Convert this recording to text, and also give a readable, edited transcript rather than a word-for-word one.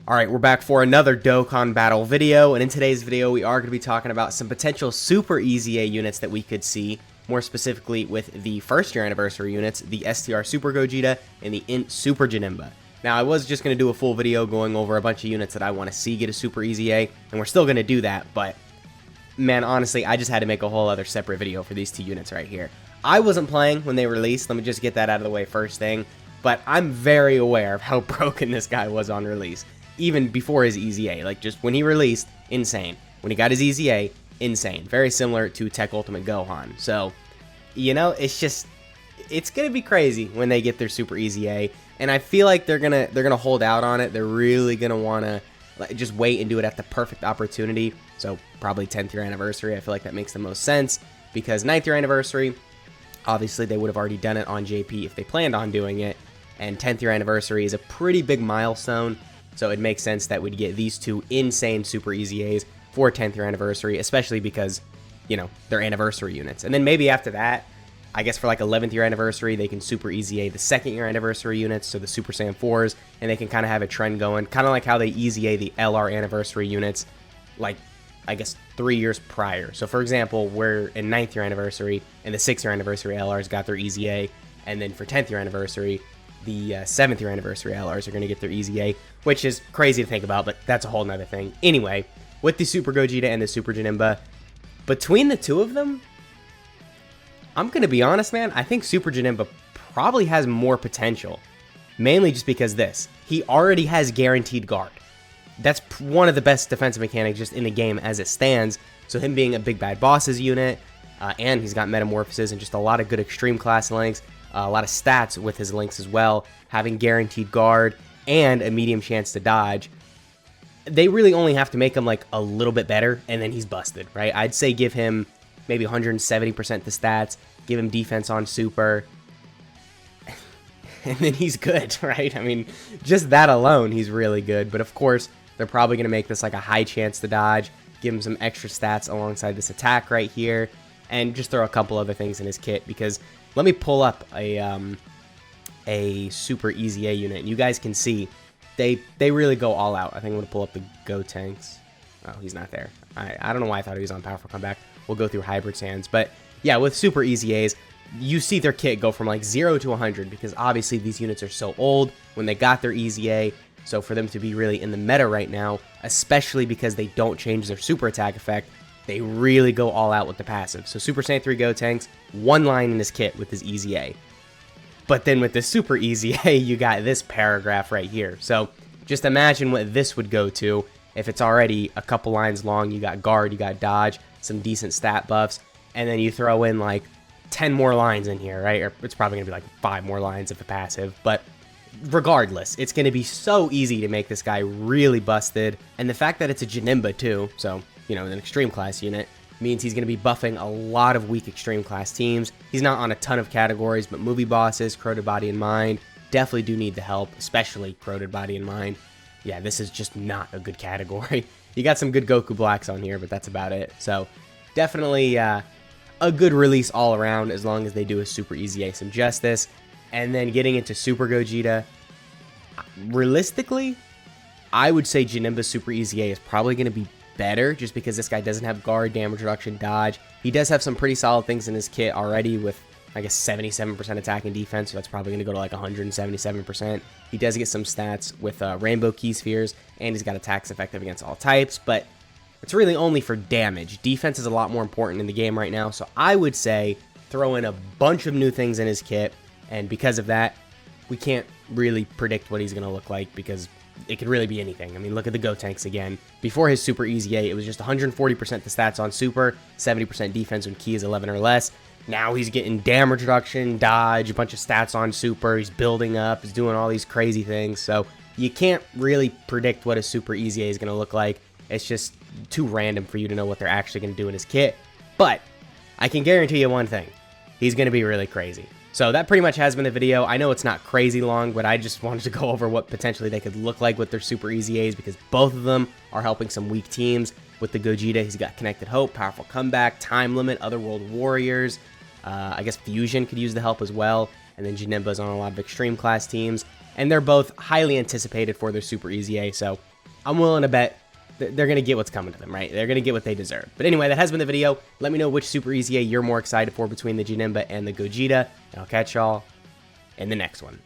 Alright, we're back for another Dokkan Battle video, and in today's video we are going to be talking about some potential Super EZA units that we could see, more specifically with the first year anniversary units, the STR Super Gogeta and the INT Super Janemba. Now, I was just going to do a full video going over a bunch of units that I want to see get a Super EZA, and we're still going to do that, but man, honestly, I just had to make a whole other separate video for these two units right here. I wasn't playing when they released, let me just get that out of the way first thing, but I'm very aware of how broken this guy was on release. Even before his EZA, like just when he released, insane. When he got his EZA, insane. Very similar to Tech Ultimate Gohan. So, you know, it's gonna be crazy when they get their Super EZA, and I feel like they're gonna hold out on it. They're really gonna wanna just wait and do it at the perfect opportunity. So probably 10th year anniversary. I feel like that makes the most sense because 9th year anniversary, obviously they would have already done it on JP if they planned on doing it, and 10th year anniversary is a pretty big milestone. So it makes sense that we'd get these two insane Super EZAs for 10th year anniversary, especially because, you know, they're anniversary units. And then maybe after that, I guess for like 11th year anniversary, they can Super EZA the 2nd year anniversary units, so the Super Saiyan 4s, and they can kind of have a trend going, kind of like how they EZA the LR anniversary units, like, I guess 3 years prior. So for example, we're in 9th year anniversary, and the 6th year anniversary LRs got their EZA, and then for 10th year anniversary, the 7th year anniversary LRs are going to get their EZA, which is crazy to think about, but that's a whole nother thing. Anyway, with the Super Gogeta and the Super Janemba, between the two of them, I'm going to be honest, man, I think Super Janemba probably has more potential. Mainly just because he already has guaranteed guard. That's one of the best defensive mechanics just in the game as it stands. So him being a big bad bosses unit, and he's got metamorphoses and just a lot of good extreme class links, a lot of stats with his links as well, having guaranteed guard and a medium chance to dodge. They really only have to make him like a little bit better, and then he's busted, right? I'd say give him maybe 170% the stats, give him defense on super, and then he's good, right? I mean, just that alone, he's really good. But of course, they're probably going to make this like a high chance to dodge, give him some extra stats alongside this attack right here, and just throw a couple other things in his kit, because let me pull up a Super EZA unit, and you guys can see they really go all out. I think I'm going to pull up the Go Tanks. Oh, he's not there. I don't know why I thought he was on Powerful Comeback. We'll go through Hybrid Sands. But yeah, with Super EZAs, you see their kit go from like 0 to 100, because obviously these units are so old when they got their EZA. So for them to be really in the meta right now, especially because they don't change their super attack effect, they really go all out with the passive. So Super Saiyan 3 Go Tanks, one line in his kit with his EZA. But then with the Super EZA, you got this paragraph right here. So just imagine what this would go to if it's already a couple lines long. You got guard, you got dodge, some decent stat buffs, and then you throw in like 10 more lines in here, right? Or it's probably going to be like 5 more lines of the passive. But regardless, it's going to be so easy to make this guy really busted. And the fact that it's a Janemba too, so, you know, an extreme class unit, means he's going to be buffing a lot of weak extreme class teams. He's not on a ton of categories, but movie bosses, Corroded Body and Mind, definitely do need the help, especially Corroded Body and Mind. Yeah, this is just not a good category. You got some good Goku Blacks on here, but that's about it. So definitely a good release all around, as long as they do a Super EZA some justice. And then getting into Super Gogeta, realistically, I would say Janemba's Super EZA is probably going to be better, just because this guy doesn't have guard, damage reduction, dodge. He does have some pretty solid things in his kit already with, I guess, 77% attack and defense, so that's probably going to go to like 177%. He does get some stats with Rainbow Key Spheres, and he's got attacks effective against all types, but it's really only for damage. Defense is a lot more important in the game right now, so I would say throw in a bunch of new things in his kit, and because of that, we can't really predict what he's going to look like, because it could really be anything. I mean, look at the Go Tanks again. Before his Super EZA, it was just 140% the stats on Super, 70% defense when Key is 11 or less. Now he's getting damage reduction, dodge, a bunch of stats on Super. He's building up, he's doing all these crazy things. So you can't really predict what a Super EZA is going to look like. It's just too random for you to know what they're actually going to do in his kit. But I can guarantee you one thing. He's going to be really crazy. So that pretty much has been the video. I know it's not crazy long, but I just wanted to go over what potentially they could look like with their Super EZAs, because both of them are helping some weak teams. With the Gogeta, he's got Connected Hope, Powerful Comeback, Time Limit, Otherworld Warriors. I guess Fusion could use the help as well. And then Janemba's on a lot of extreme class teams. And they're both highly anticipated for their Super EZA, so I'm willing to bet they're going to get what's coming to them, right? They're going to get what they deserve. But anyway, that has been the video. Let me know which Super EZA you're more excited for between the Janemba and the Gogeta, and I'll catch y'all in the next one.